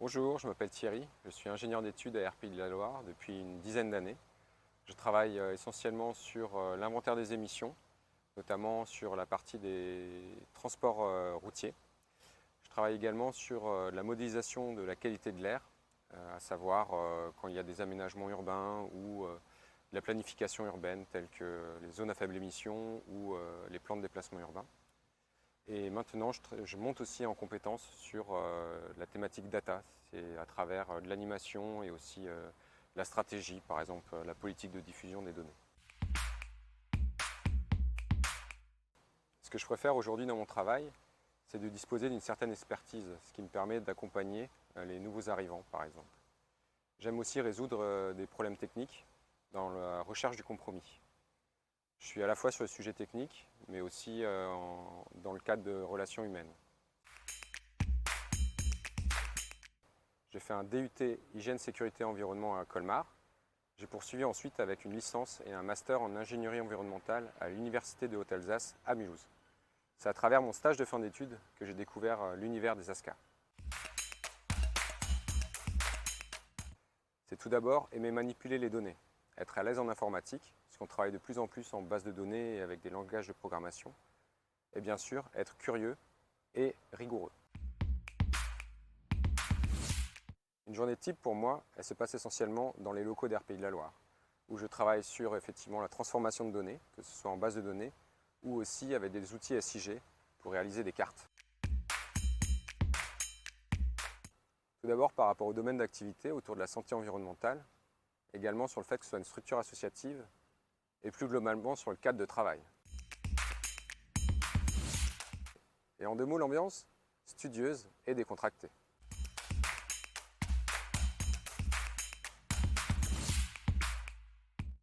Bonjour, je m'appelle Thierry, je suis ingénieur d'études à RPI de la Loire depuis une dizaine d'années. Je travaille essentiellement sur l'inventaire des émissions, notamment sur la partie des transports routiers. Je travaille également sur la modélisation de la qualité de l'air, à savoir quand il y a des aménagements urbains ou de la planification urbaine telle que les zones à faible émission ou les plans de déplacement urbain. Et maintenant, je monte aussi en compétence sur la thématique data. C'est à travers de l'animation et aussi la stratégie, par exemple la politique de diffusion des données. Ce que je préfère aujourd'hui dans mon travail, c'est de disposer d'une certaine expertise, ce qui me permet d'accompagner les nouveaux arrivants, par exemple. J'aime aussi résoudre des problèmes techniques dans la recherche du compromis. Je suis à la fois sur le sujet technique, mais aussi dans le cadre de relations humaines. J'ai fait un DUT Hygiène, Sécurité, Environnement à Colmar. J'ai poursuivi ensuite avec une licence et un master en ingénierie environnementale à l'Université de Haute-Alsace à Mulhouse. C'est à travers mon stage de fin d'études que j'ai découvert l'univers des ASCA. C'est tout d'abord aimer manipuler les données, être à l'aise en informatique, puisqu'on travaille de plus en plus en base de données et avec des langages de programmation, et bien sûr être curieux et rigoureux. Une journée type pour moi, elle se passe essentiellement dans les locaux d'RPI de la Loire, où je travaille sur effectivement la transformation de données, que ce soit en base de données, ou aussi avec des outils SIG pour réaliser des cartes. Tout d'abord par rapport au domaine d'activité autour de la santé environnementale, également sur le fait que ce soit une structure associative, et plus globalement sur le cadre de travail. Et en deux mots, l'ambiance studieuse et décontractée.